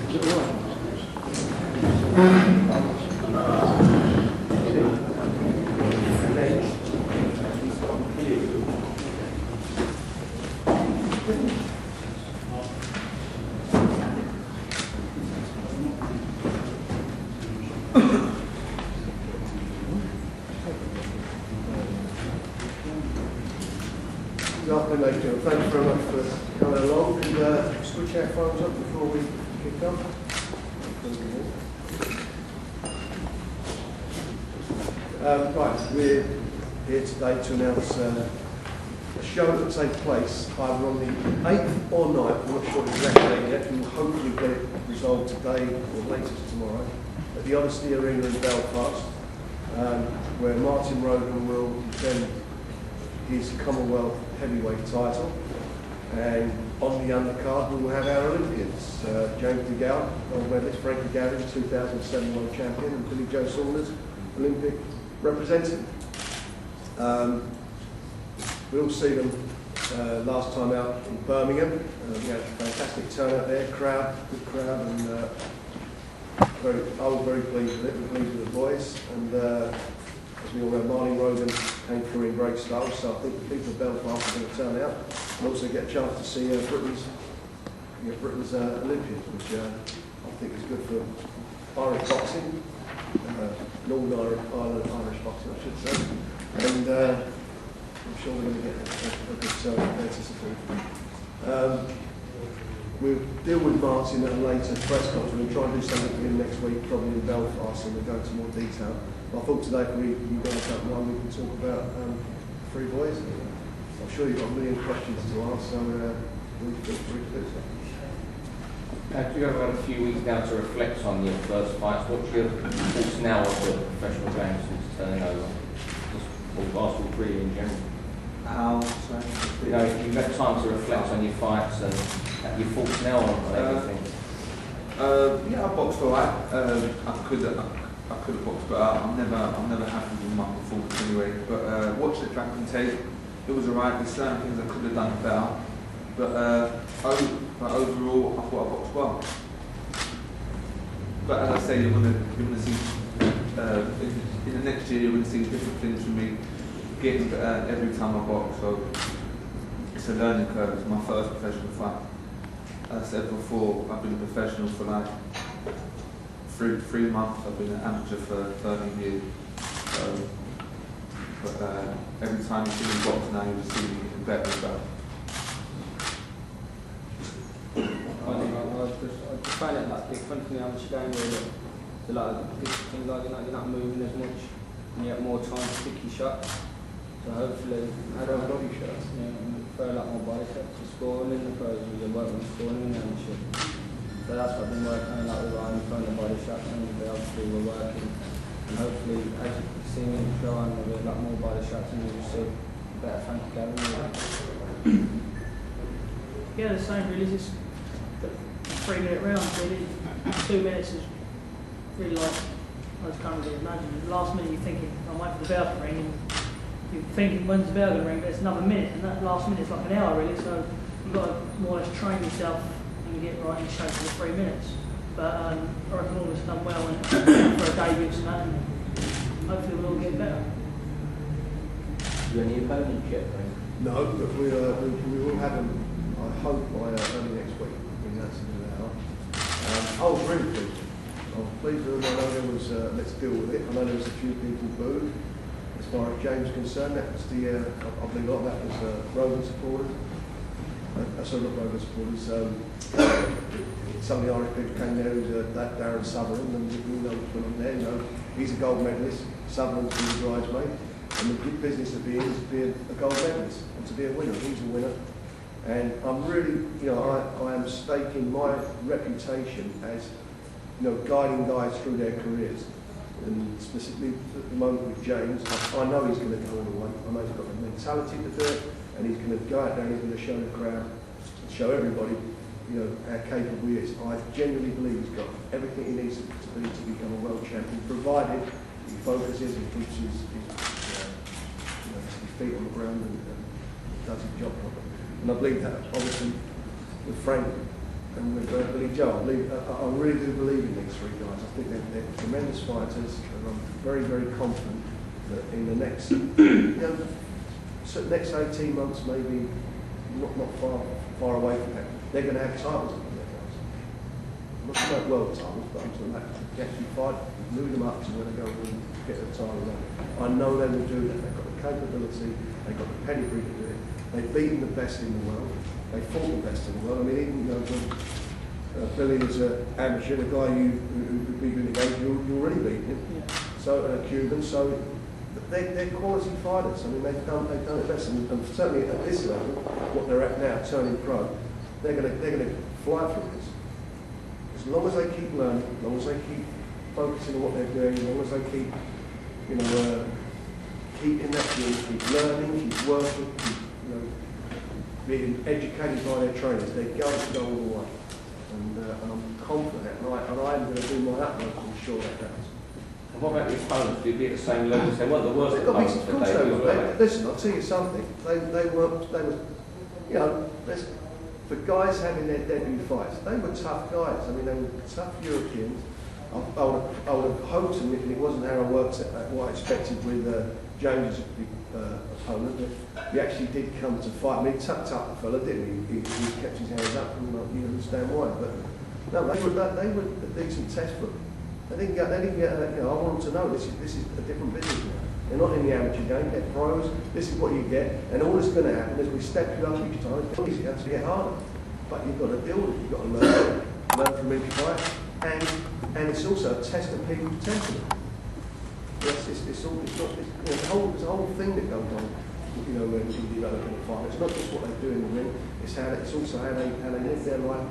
Thank you very much for coming along. And switch our phones up before we kick off. Right, we're here today to announce a show that will take place either on the 8th or 9th, I'm not sure the exact date yet, we'll hopefully get it resolved today or latest tomorrow, at the Odyssey Arena in Belfast, where Martin Rogan will defend his Commonwealth heavyweight title, and on the undercard we will have our Olympians, James DeGale, gold medalist, Frankie Gowden, 2007 world champion, and Billy Joe Saunders, Olympic representative. We all see them last time out in Birmingham. We had a fantastic turnout there, good crowd, and I was very pleased with it, pleased with the boys, and as we all know, Martin Rogan came through in great style, so I think the people of Belfast are going to turn out and also get a chance to see Britain's Olympians, which I think is good for Irish boxing, Northern Irish boxing, I should say, and I'm sure we're going to get a good turnout there to support. We'll deal with Martin at a later press conference. We'll try and do something with him next week, probably in Belfast, and we'll go into more detail. I thought today, if you guys don't mind, we can talk about three boys. I'm sure you've got a million questions to ask, so we'll feel free to do so. You have had a few weeks now to reflect on your first fights. What's your thoughts now of the professional game since turning over? Just basketball career in general. You know, you've had time to reflect on your fights and your thoughts now on everything. Yeah, I boxed alright. I could have boxed better. I'm never happy with my performance anyway. But watch the track and tape. It was alright. There's certain things I could have done better. But overall, I thought I boxed well. But as I say, you're gonna see in the next year you're gonna see different things from me getting better every time I box. So it's a learning curve. It's my first professional fight. As I said before, I've been a professional for like three months. I've been an amateur for 13 years. So, but every time you see me box now, you'll see me getting better and better. I just find it like different from the amateur game really. So like things like you're not moving as much and you have more time to pick your shots. So hopefully I don't have body shots. Yeah, throw a lot more body shots to scoring in the pros and you're working on scoring in the amateur. So that's what I've been working on, like with Ryan, throwing the body shot, and obviously we're working. And hopefully, as you can see me in the show, there'll be a lot more body shots and you'll see better Frankie Gowden. Yeah, the same really, just the 3-minute rounds really. 2 minutes is really like, I just can't really imagine. The last minute you're thinking, I'm waiting for the bell to ring, and you're thinking when's the bell going to ring, but it's another minute, and that last minute's like an hour really, so you've got to more or less train yourself and get right in shape for the 3 minutes. But I reckon all of us done well and for a debut and that, and hopefully we'll all get better. Do you have any opponents yet, Frank? No, but we will have them, I hope, by early next week. I think that's in an hour. I was really pleased. I was pleased with them. I know there was, let's deal with it. I know there was a few people booed. As far as James is concerned, that was the, I believe a lot of that was Rogan supporters. Sorry, not Rogan supporters. Some of the Irish people came there, who's that Darren Sutherland, and we know what's going on there. You know, he's a gold medalist. Sutherland's been a bridesmaid. And the good business of being is to be a gold medalist and to be a winner. He's a winner. And I'm really, you know, I am staking my reputation as, you know, guiding guys through their careers. And specifically at the moment with James, I know he's going to go all the way. I know he's got the mentality to do it, and he's going to go out there and he's going to show the crowd, and show everybody, you know, how capable he is. I genuinely believe he's got everything he needs to be to become a world champion, provided he focuses and keeps his feet on the ground and does his job properly. And I believe that obviously with Frank and with Billy Joe. I really do believe in these three guys. I think they're tremendous fighters, and I'm very, very confident that in the next, next 18 months, maybe not far away from that, they're going to have titles on their guys. I'm not talking about world titles, but I'm talking about actually fight, move them up to where they go and get the title run. I know they will do that. They've got the capability, they've got the pedigree to do it. They've beaten the best in the world. They fought the best in the world. I mean, even when Billy was an amateur, the guy who beat you in the game, you already beat him. Yeah. So Cuban. So they're quality fighters. I mean, they've done it best, and certainly at this level, what they're at now, turning pro, they're going to fly through this. As long as they keep learning, as long as they keep focusing on what they're doing, as long as they keep, keep in that field, keep learning, keep working, keep, being educated by their trainers, they're going to go all the way. And I'm confident, and I'm going to do my utmost to ensure that happens. And what about the opponents? Do you be at the same level? They weren't the worst They've got to be, opponents of course today, they were were. Listen, I'll tell you something. They were, for guys having their debut fights, they were tough guys. I mean, they were tough Europeans. I would have hoped, and it wasn't how I worked at what I expected with James' opponent, but he actually did come to fight. I mean, he tucked up the fella, didn't he? He kept his hands up, and you understand why. But no, they were a decent test book. They didn't get. I want them to know this is a different business now. They're not in the amateur game. They're pros. This is what you get, and all that's going to happen is we step you up each time. It's easy to get harder, but you've got to deal with it. You've got to learn from each fight, and it's also a test of people's temperament. Yes, it's a whole thing that goes on. When you develop in a fight, it's not just what they do in the ring. It's also how they live their life